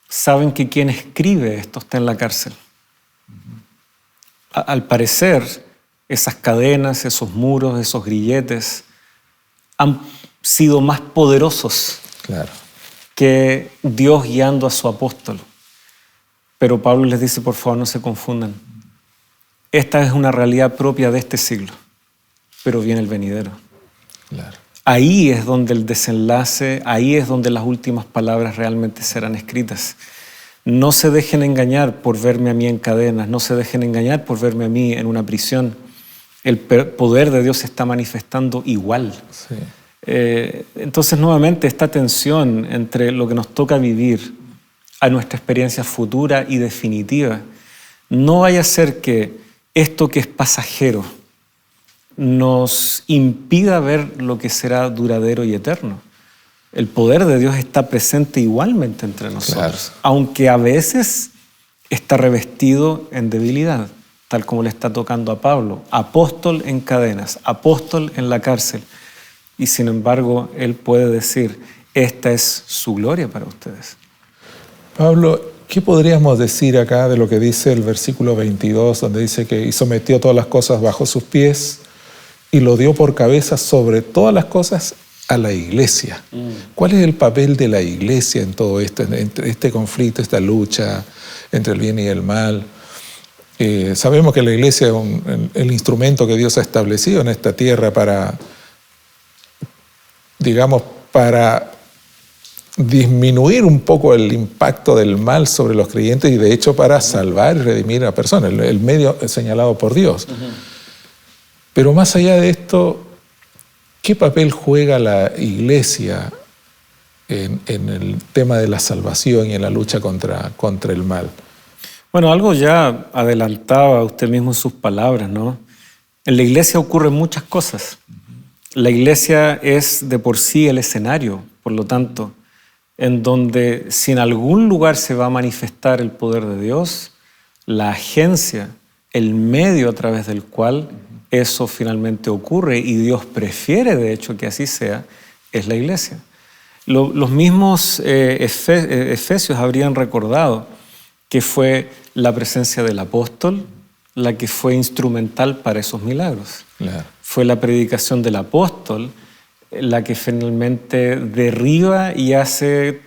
saben que quien escribe esto está en la cárcel. Al parecer, esas cadenas, esos muros, esos grilletes han sido más poderosos que Dios guiando a su apóstol. Pero Pablo les dice, por favor, no se confundan. Esta es una realidad propia de este siglo, pero viene el venidero. Ahí es donde el desenlace, ahí es donde las últimas palabras realmente serán escritas. No se dejen engañar por verme a mí en cadenas, no se dejen engañar por verme a mí en una prisión. El poder de Dios se está manifestando igual. Entonces, nuevamente, esta tensión entre lo que nos toca vivir a nuestra experiencia futura y definitiva, no vaya a ser que esto que es pasajero nos impida ver lo que será duradero y eterno. El poder de Dios está presente igualmente entre nosotros, aunque a veces está revestido en debilidad, tal como le está tocando a Pablo, apóstol en cadenas, apóstol en la cárcel, y sin embargo él puede decir, esta es su gloria para ustedes. Pablo, ¿qué podríamos decir acá de lo que dice el versículo 22, donde dice que y sometió todas las cosas bajo sus pies y lo dio por cabeza sobre todas las cosas a la iglesia? ¿Cuál es el papel de la iglesia en todo esto, en este conflicto, esta lucha entre el bien y el mal? Sabemos que la iglesia es el instrumento que Dios ha establecido en esta tierra para disminuir un poco el impacto del mal sobre los creyentes y de hecho para salvar y redimir a la persona, el medio señalado por Dios. Pero más allá de esto, ¿qué papel juega la Iglesia en el tema de la salvación y en la lucha contra el mal? Bueno, algo ya adelantaba usted mismo en sus palabras, ¿no? En la iglesia ocurren muchas cosas. La iglesia es de por sí el escenario, por lo tanto, en donde si en algún lugar se va a manifestar el poder de Dios, la agencia, el medio a través del cual eso finalmente ocurre, y Dios prefiere de hecho que así sea, es la iglesia. Los mismos efesios habrían recordado que fue la presencia del apóstol la que fue instrumental para esos milagros. Claro. Fue la predicación del apóstol la que finalmente derriba y hace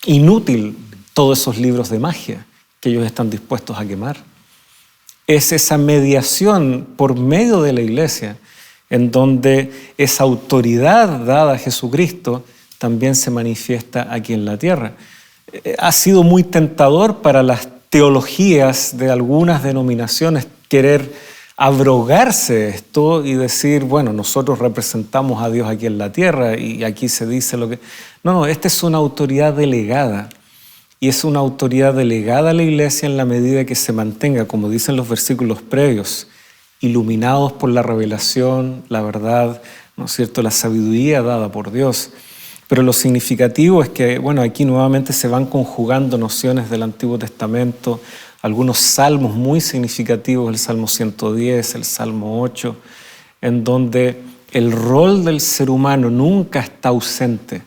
inútil todos esos libros de magia que ellos están dispuestos a quemar. Es esa mediación por medio de la iglesia en donde esa autoridad dada a Jesucristo también se manifiesta aquí en la tierra. Ha sido muy tentador para las teologías de algunas denominaciones querer abrogarse esto y decir, bueno, nosotros representamos a Dios aquí en la tierra y aquí se dice lo que... No, esta es una autoridad delegada. Y es una autoridad delegada a la iglesia en la medida que se mantenga, como dicen los versículos previos, iluminados por la revelación, la verdad, ¿no es cierto?, la sabiduría dada por Dios. Pero lo significativo es que, bueno, aquí nuevamente se van conjugando nociones del Antiguo Testamento, algunos salmos muy significativos, el Salmo 110, el Salmo 8, en donde el rol del ser humano nunca está ausente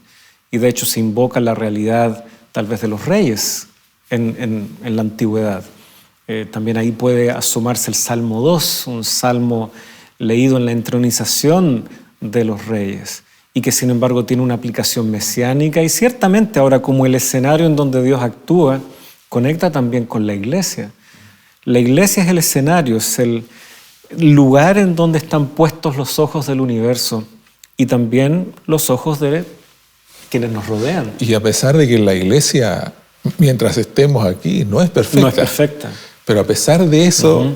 y de hecho se invoca la realidad tal vez de los reyes en la antigüedad. También ahí puede asomarse el Salmo 2, un salmo leído en la entronización de los reyes y que sin embargo tiene una aplicación mesiánica y ciertamente ahora como el escenario en donde Dios actúa, conecta también con la iglesia. La iglesia es el escenario, es el lugar en donde están puestos los ojos del universo y también los ojos de quienes nos rodean. Y a pesar de que la iglesia, mientras estemos aquí, no es perfecta. No es perfecta. Pero a pesar de eso,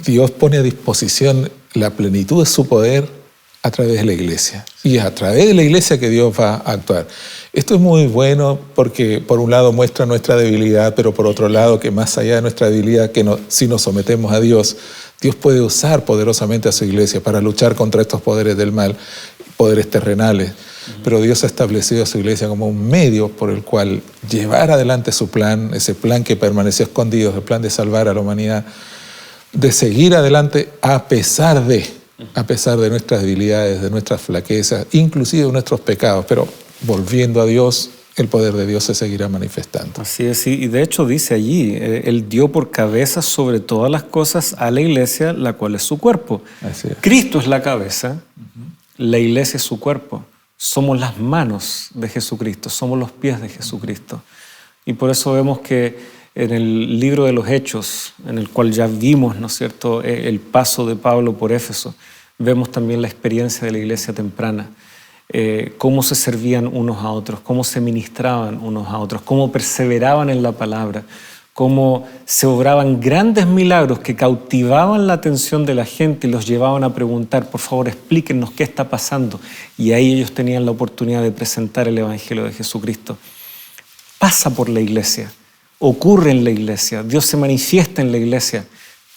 Dios pone a disposición la plenitud de su poder a través de la iglesia. Y es a través de la iglesia que Dios va a actuar. Esto es muy bueno porque por un lado muestra nuestra debilidad, pero por otro lado que más allá de nuestra debilidad, si nos sometemos a Dios, Dios puede usar poderosamente a su iglesia para luchar contra estos poderes del mal, poderes terrenales. Pero Dios ha establecido a su iglesia como un medio por el cual llevar adelante su plan, ese plan que permaneció escondido, el plan de salvar a la humanidad, de seguir adelante a pesar de nuestras debilidades, de nuestras flaquezas, inclusive de nuestros pecados. Pero volviendo a Dios, el poder de Dios se seguirá manifestando. Así es, y de hecho dice allí, Él dio por cabeza sobre todas las cosas a la iglesia, la cual es su cuerpo. Así es. Cristo es la cabeza, la iglesia es su cuerpo. Somos las manos de Jesucristo, somos los pies de Jesucristo. Y por eso vemos que en el libro de los Hechos, en el cual ya vimos, ¿no es cierto?, el paso de Pablo por Éfeso, vemos también la experiencia de la iglesia temprana, cómo se servían unos a otros, cómo se ministraban unos a otros, cómo perseveraban en la palabra, cómo se obraban grandes milagros que cautivaban la atención de la gente y los llevaban a preguntar, por favor, explíquenos qué está pasando. Y ahí ellos tenían la oportunidad de presentar el Evangelio de Jesucristo. Pasa por la iglesia, ocurre en la iglesia, Dios se manifiesta en la iglesia.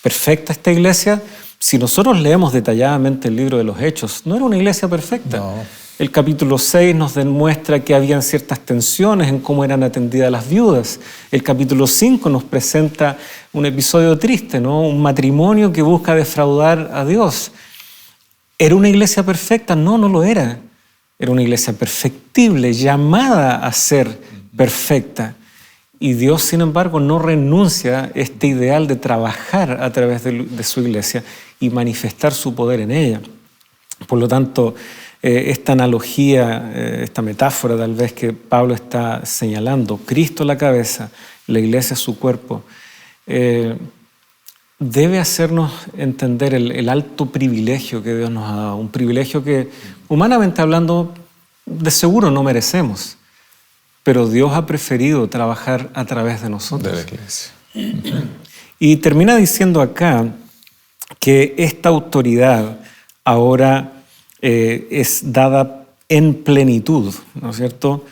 ¿Perfecta esta iglesia? Si nosotros leemos detalladamente el libro de los Hechos, no era una iglesia perfecta. No. El capítulo 6 nos demuestra que habían ciertas tensiones en cómo eran atendidas las viudas. El capítulo 5 nos presenta un episodio triste, ¿no? Un matrimonio que busca defraudar a Dios. ¿Era una iglesia perfecta? No, no lo era. Era una iglesia perfectible, llamada a ser perfecta. Y Dios, sin embargo, no renuncia a este ideal de trabajar a través de su iglesia y manifestar su poder en ella. Por lo tanto, esta analogía, esta metáfora tal vez que Pablo está señalando, Cristo la cabeza, la iglesia su cuerpo, debe hacernos entender el alto privilegio que Dios nos ha dado, un privilegio que humanamente hablando de seguro no merecemos, pero Dios ha preferido trabajar a través de nosotros. De la iglesia. Y termina diciendo acá que esta autoridad ahora es dada en plenitud, ¿no es cierto?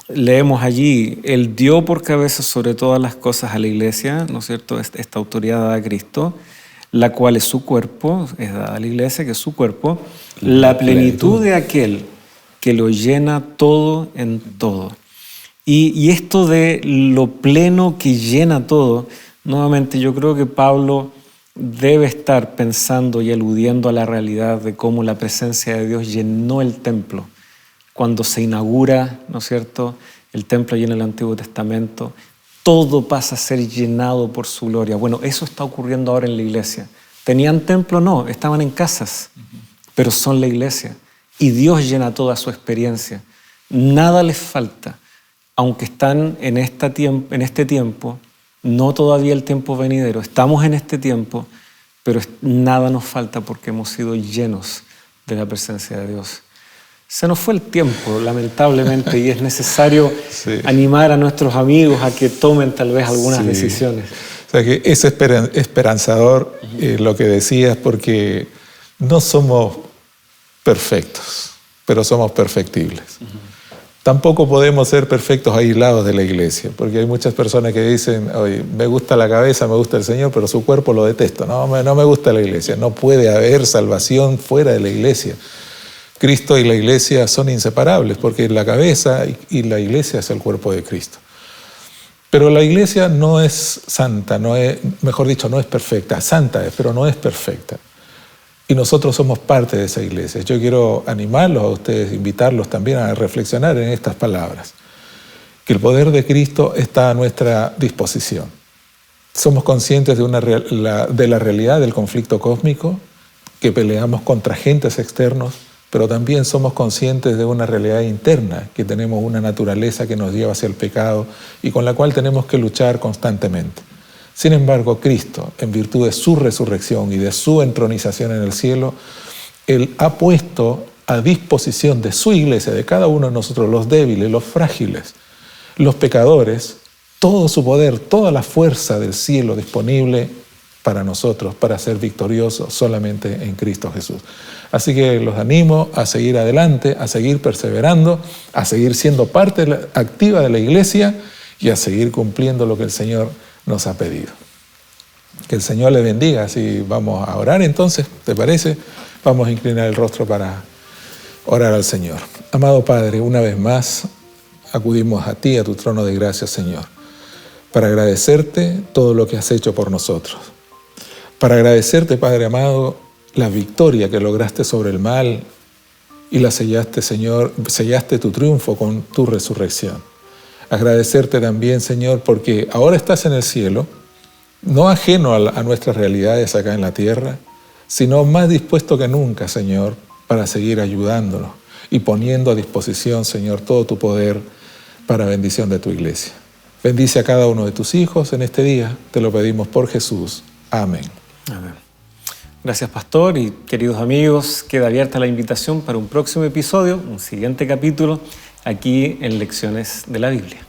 Leemos allí, Él dio por cabeza sobre todas las cosas a la iglesia, ¿no es cierto? Esta autoridad dada a Cristo, la cual es su cuerpo, es dada a la iglesia, que es su cuerpo, la plenitud de aquel que lo llena todo en todo. Y esto de lo pleno que llena todo, nuevamente yo creo que Pablo debe estar pensando y aludiendo a la realidad de cómo la presencia de Dios llenó el templo. Cuando se inaugura, ¿no es cierto?, el templo allí en el Antiguo Testamento, todo pasa a ser llenado por su gloria. Bueno, eso está ocurriendo ahora en la iglesia. ¿Tenían templo? No, estaban en casas, pero son la iglesia. Y Dios llena toda su experiencia. Nada les falta, aunque están en este tiempo, no todavía el tiempo venidero. Estamos en este tiempo, pero nada nos falta porque hemos sido llenos de la presencia de Dios. Se nos fue el tiempo, lamentablemente, y es necesario animar a nuestros amigos a que tomen tal vez algunas decisiones. O sea que es esperanzador lo que decías, porque no somos perfectos, pero somos perfectibles. Tampoco podemos ser perfectos aislados de la iglesia, porque hay muchas personas que dicen, oye, me gusta la cabeza, me gusta el Señor, pero su cuerpo lo detesto. No me gusta la iglesia. No puede haber salvación fuera de la iglesia. Cristo y la iglesia son inseparables, porque la cabeza y la iglesia es el cuerpo de Cristo. Pero la iglesia no es santa, mejor dicho, no es perfecta. Santa es, pero no es perfecta. Y nosotros somos parte de esa iglesia. Yo quiero animarlos a ustedes, invitarlos también a reflexionar en estas palabras. Que el poder de Cristo está a nuestra disposición. Somos conscientes de la realidad del conflicto cósmico, que peleamos contra agentes externos, pero también somos conscientes de una realidad interna, que tenemos una naturaleza que nos lleva hacia el pecado y con la cual tenemos que luchar constantemente. Sin embargo, Cristo, en virtud de su resurrección y de su entronización en el cielo, Él ha puesto a disposición de su iglesia, de cada uno de nosotros, los débiles, los frágiles, los pecadores, todo su poder, toda la fuerza del cielo disponible para nosotros, para ser victoriosos solamente en Cristo Jesús. Así que los animo a seguir adelante, a seguir perseverando, a seguir siendo parte activa de la iglesia y a seguir cumpliendo lo que el Señor nos ha pedido. Que el Señor le bendiga. Así vamos a orar entonces, ¿te parece? Vamos a inclinar el rostro para orar al Señor. Amado Padre, una vez más acudimos a ti, a tu trono de gracia, Señor, para agradecerte todo lo que has hecho por nosotros. Para agradecerte, Padre amado, la victoria que lograste sobre el mal y la sellaste, Señor, sellaste tu triunfo con tu resurrección. Agradecerte también, Señor, porque ahora estás en el cielo, no ajeno a nuestras realidades acá en la tierra, sino más dispuesto que nunca, Señor, para seguir ayudándonos y poniendo a disposición, Señor, todo tu poder para bendición de tu iglesia. Bendice a cada uno de tus hijos en este día, te lo pedimos por Jesús. Amén. Amén. Gracias, pastor, y queridos amigos, queda abierta la invitación para un próximo episodio, un siguiente capítulo, aquí en Lecciones de la Biblia.